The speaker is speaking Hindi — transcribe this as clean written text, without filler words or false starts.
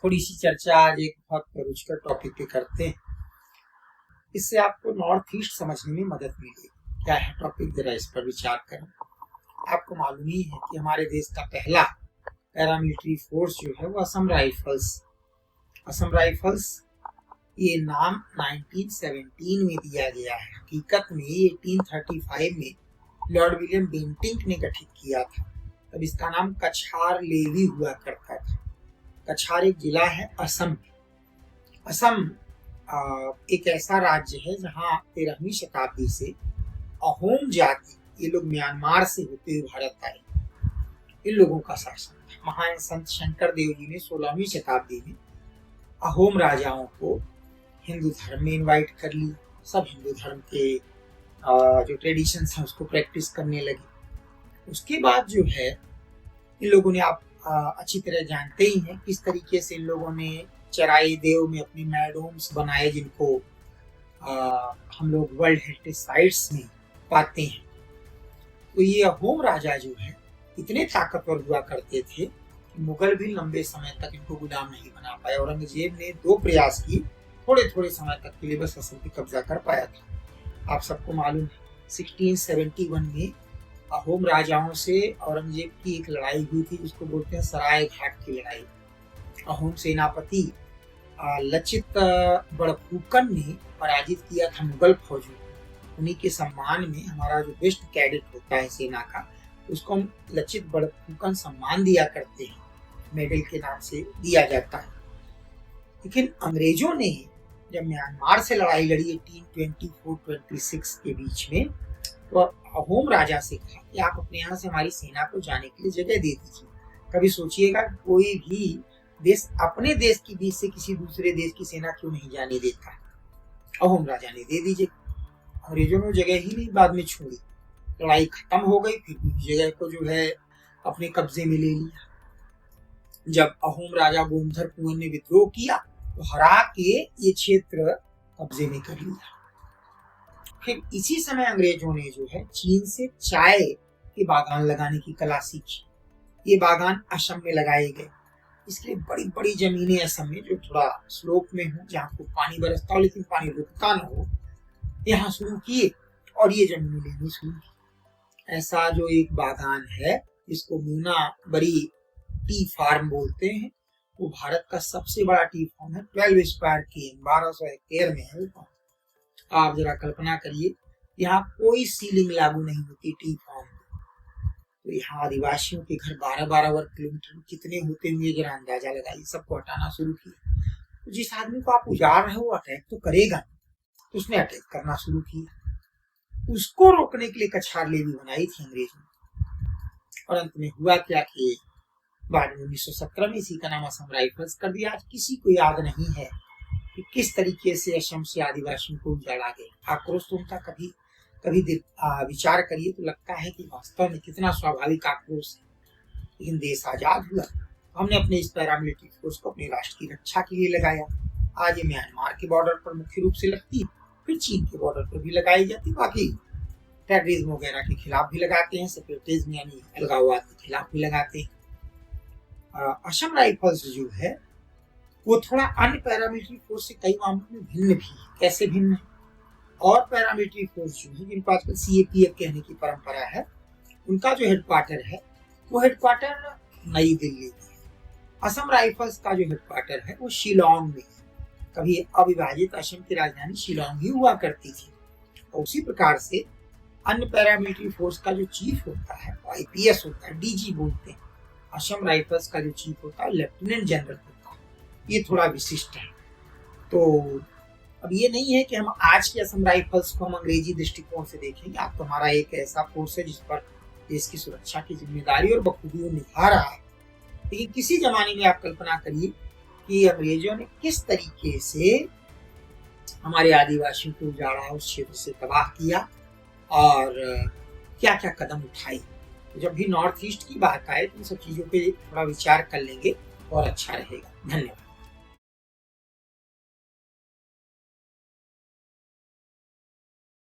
थोड़ी सी चर्चा आज एक बहुत रुचिकर टॉपिक पे करते हैं। इससे आपको नॉर्थ ईस्ट समझने में मदद मिलेगी। क्या है टॉपिक, जरा इस पर विचार करें। आपको मालूम ही है कि हमारे देश का पहला पैरामिलिट्री फोर्स जो है वो असम राइफल्स ये नाम 1917 में दिया गया है। हकीकत में 1835 में लॉर्ड विलियम बेंटिंक ने गठित किया था। तब इसका नाम कछार लेवी हुआ करता था। कछार एक जिला है असम में। असम एक ऐसा राज्य है जहाँ 13वीं शताब्दी से अहोम जाति, ये लोग म्यांमार से होते हुए भारत आए, इन लोगों का शासन था। महान संत शंकर देव जी ने 16वीं शताब्दी में अहोम राजाओं को हिंदू धर्म में इनवाइट कर लिया। सब हिंदू धर्म के जो ट्रेडिशंस हैं उसको प्रैक्टिस करने लगे। उसके बाद जो है इन लोगों ने, आप अच्छी तरह जानते ही हैं किस तरीके से इन लोगों ने चराई देव में अपनी मैडोम्स बनाए, जिनको हम लोग वर्ल्ड हेरिटेज साइट्स में पाते हैं। तो ये अहोम राजा जो है इतने ताकतवर हुआ करते थे कि मुगल भी लंबे समय तक इनको गुलाम नहीं बना पाए। औरंगजेब ने 2 प्रयास किए, थोड़े समय तक के लिए बस असम पे कब्जा कर पाया था। आप सबको मालूम है 1671 में अहोम राजाओं से औरंगजेब की एक लड़ाई हुई थी, जिसको बोलते हैं सराय घाट की लड़ाई। अहोम सेनापति लचित बड़फुकन ने पराजित किया था मुगल फौजों को। उन्हीं के सम्मान में हमारा जो बेस्ट कैडेट होता है सेना का, उसको हम लचित बड़फुकन सम्मान दिया करते हैं, मेडल के नाम से दिया जाता है। लेकिन अंग्रेजों ने जब म्यांमार से लड़ाई लड़ी 1824-26 के बीच में, तो अहोम राजा से कहा कि आप अपने यहाँ से हमारी सेना को जाने के लिए जगह दे दीजिए। कभी सोचिएगा कोई भी देश अपने देश की बीच से किसी दूसरे देश की सेना क्यों नहीं जाने देता। अहोम राजा ने दे दीजिए। अंग्रेजों ने जगह ही नहीं बाद में छोड़ी। लड़ाई खत्म हो गई, फिर भी जगह को जो है अपने कब्जे में ले लिया। जब अहोम राजा गोमधर कुंवर ने विद्रोह किया तो हरा के ये क्षेत्र कब्जे में कर लिया। फिर इसी समय अंग्रेजों ने जो है चीन से चाय के बागान लगाने की कला सीखी। ये बागान असम में लगाए गए। इसलिए बड़ी बड़ी जमीनें असम में जो थोड़ा स्लोप में हो, जहाँ को पानी बरसता हो लेकिन पानी रुकता ना हो, यहाँ शुरू किए और ये जमीनें लेनी शुरू की। ऐसा जो एक बागान है जिसको मूना बरी टी फार्म बोलते हैं, वो भारत का सबसे बड़ा टी फार्म है। 12 स्क्वायर के 1200 हेक्टेयर में है वो। आप जरा कल्पना करिए, यहाँ कोई सीलिंग लागू नहीं होती टी फार्म में। तो यहाँ आदिवासियों के घर 12-12 वर्ग किलोमीटर कितने होते होंगे, जरा अंदाजा लगाइए। सबको हटाना शुरू किया। तो जिस आदमी को आप उजाड़ रहे हो वो अटैक तो करेगा, तो उसने अटैक करना शुरू किया। उसको रोकने के लिए कछार लेवी बनाई थी अंग्रेजों ने। और अंत में हुआ क्या कि बाद में 1917 में इसी का नाम असम राइफल्स कर दिया। आज किसी को याद नहीं है कि किस तरीके से असम से आदिवासियों को उजाड़ा गया। आक्रोश तो उनका कभी विचार करिए तो लगता है कि वास्तव में कितना स्वाभाविक आक्रोश है। लेकिन देश आजाद हुआ, हमने अपने इस पैरामिलिट्री फोर्स को अपने राष्ट्र की रक्षा के लिए लगाया। आज ये म्यांमार के बॉर्डर पर मुख्य रूप से लगती है, फिर चीन के बॉर्डर पर भी लगाई जाती है। बाकी टेररिज्म वगैरह के खिलाफ भी लगाते हैं, सेपरेटिज्म यानी अलगाववाद के खिलाफ भी लगाते हैं। असम राइफल्स जो है वो थोड़ा अन्य पैरामिलिट्री फोर्स से कई मामलों में भिन्न भी है। कैसे भिन्न है? और पैरामिलिट्री फोर्स जो है, जिनको आजकल CAPF कहने की परंपरा है, उनका जो हेडक्वार्टर है वो हेडक्वार्टर नई दिल्ली में है। असम राइफल्स का जो हेडक्वार्टर है वो शिलोंग में है। कभी अविभाजित असम की राजधानी शिलोंग ही हुआ करती थी। और उसी प्रकार से अन्य पैरामिलिट्री फोर्स का जो चीफ होता है IPS होता है, DG बोलते हैं। असम राइफल्स का जो चीफ होता है लेफ्टिनेंट जनरल होता है। ये थोड़ा विशिष्ट है। तो अब ये नहीं है कि हम आज के असम राइफल्स को हम अंग्रेजी दृष्टिकोण से देखेंगे। आप तो हमारा एक ऐसा फोर्स है जिस पर देश की सुरक्षा की जिम्मेदारी और बखूबी निभा रहा है। लेकिन किसी जमाने में आप कल्पना करिए कि अंग्रेजों ने किस तरीके से हमारे आदिवासियों को उजाड़ा, उस क्षेत्र से तबाह किया और क्या क्या कदम उठाए। तो जब भी नॉर्थ ईस्ट की बात आए तो इन सब चीजों पे थोड़ा विचार कर लेंगे और अच्छा रहेगा। धन्यवाद।